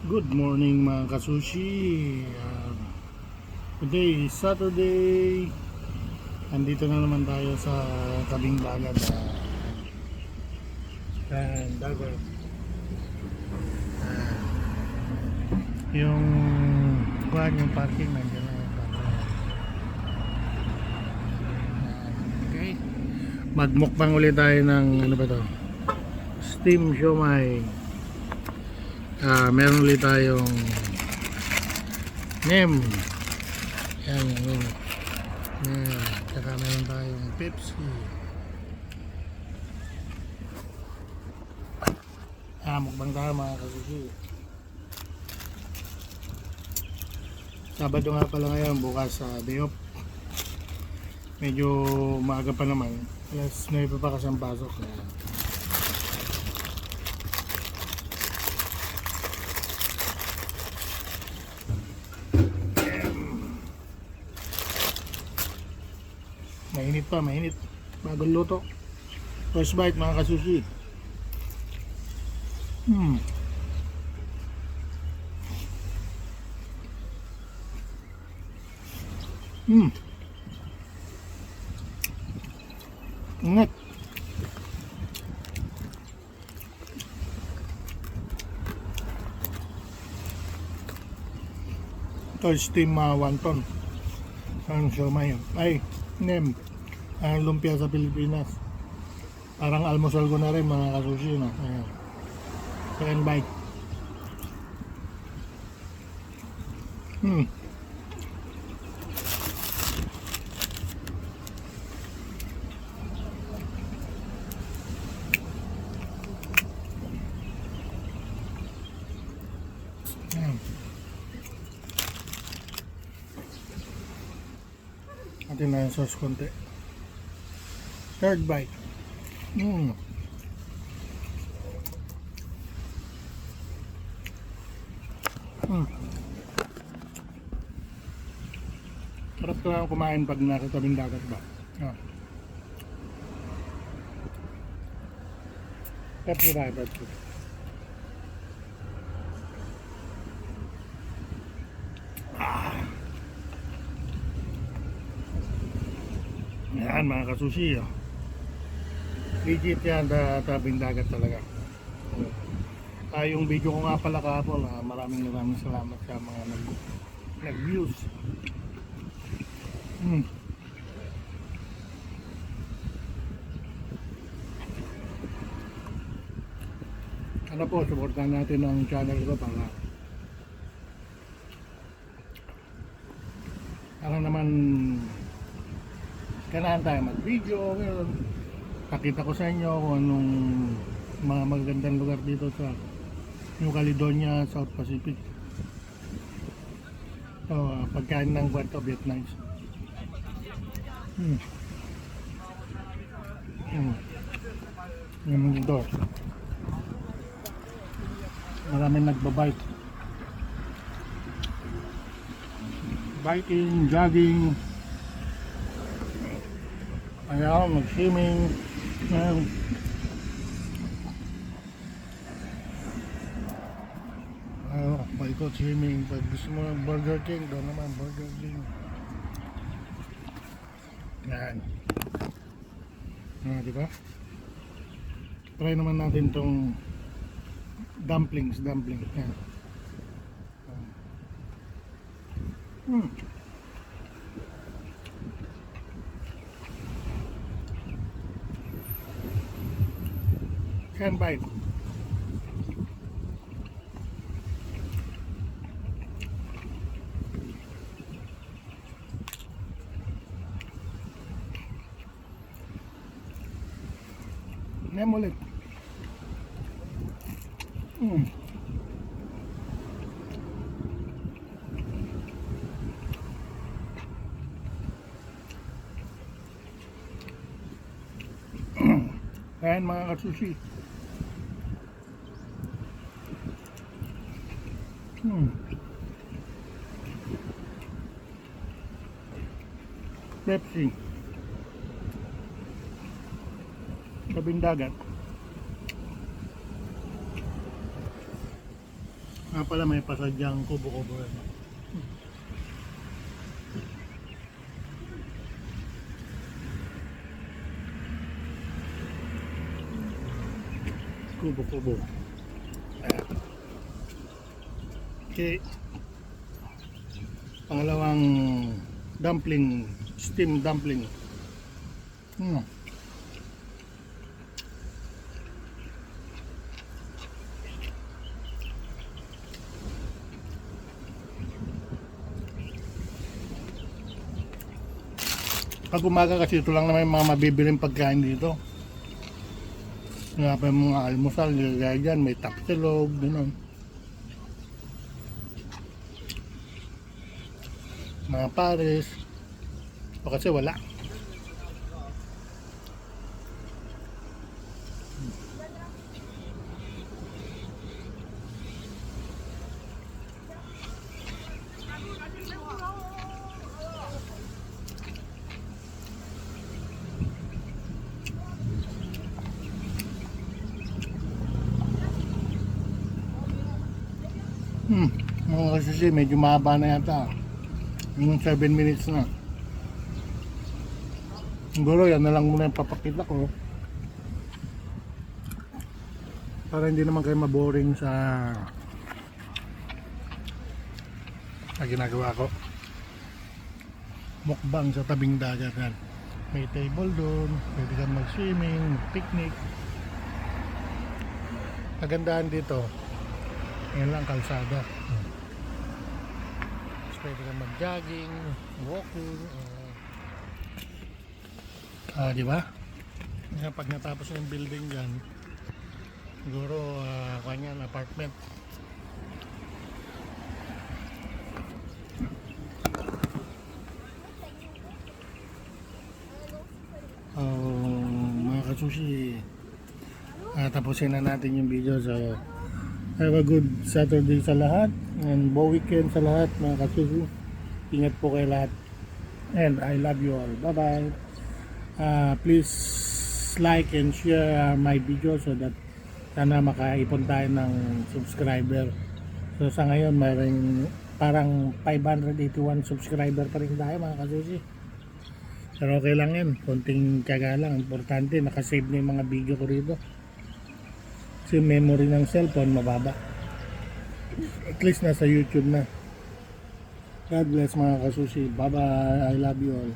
Good morning mga kasushi. Today is Saturday. Andito na naman tayo sa tabing dagat. Dagat. Yung yung parking nandiyan na yung parking. Okay. Magmukbang ulit tayo ng ano ba to? Steam siomai. Meron ulit tayong nem. Yan, yan. Tsaka meron tayong Pepsi. Mukbang tayo mga kasushi. Sabado nga pala ngayon, bukas sa day off. Medyo maaga pa naman. Alas 9 pa kasi ang pasok. Mainit pa, mainit. Bagong luto. First bite mga kasushi. Ingat. Ito steam wonton. Ang siomai. Ay, nem. Lumpia sa Pilipinas. Parang almusal ko na rin mga kasushi, no? Ayan. Second bite. Ayan. Atin na yung sauce konti. Third bite. Sarap ko lang kumain pag nasa tabing dagat ba. Pepsi tayo, Pepsi. Yan mga kasushi. Legit yan, tabing dagat talaga. Yung video ko nga pala kahapon, maraming salamat sa mga nag-views. Ano po, supportan natin ang channel ko para naman kailangan tayo mag-video. Pakita ko sa inyo kung anong mga magagandang lugar dito sa New Caledonia, South Pacific. Pagkain ng Puerto Vietnamese. Yung dito. Maraming nagbabike. Biking, jogging. Ayaw, mag-swimming. Boycott swimming. Pag gusto mo ng Burger King, doon naman Burger King. Yan. Diba? Try naman natin tong dumplings. Yan. Can bite. Nem ulit. Ayan mga katsushi. Pepsi. Tabing dagat. Nga pala may pasadyang kubo-kubo rin. Kubo-kubo. Ayan. Okay. Pangalawang dumpling, steam dumpling. Pag umaga kasi ito lang naman yung mga mabibiling pagkain dito. Nga pa yung mga almusal, gaya dyan, may tapsilog, gano'n. Mga pares. O kasi wala. Mga kasusi, medyo mahaba na yata. Yung 7 minutes na. Siguro yan na lang muna yung papakita ko. Para hindi naman kayo maboring sa ginagawa ko. Mukbang sa tabing dagat yan. May table doon, pwede kang mag-swimming, picnic. Kagandahan dito, yan lang kalsada. Pwede kang mag-jogging, walking. Di ba? Pag natapos yung building dyan, siguro kanyan apartment. Mga kasushi, tapusin na natin yung video. So have a good Saturday sa lahat and bo weekend sa lahat mga kasushi. Ingat po kayo lahat and I love you all. Bye bye. Please like and share my video so that sana makaipon tayo ng subscriber. So sa ngayon mayroong parang 581 subscriber pa rin tayo mga kasushi. Pero okay lang yan, konting tiyaga lang. Importante nakasave na yung mga video ko rito. Kasi memory ng cellphone mababa. At least nasa YouTube na. God bless mga kasushi. Bye bye. I love you all.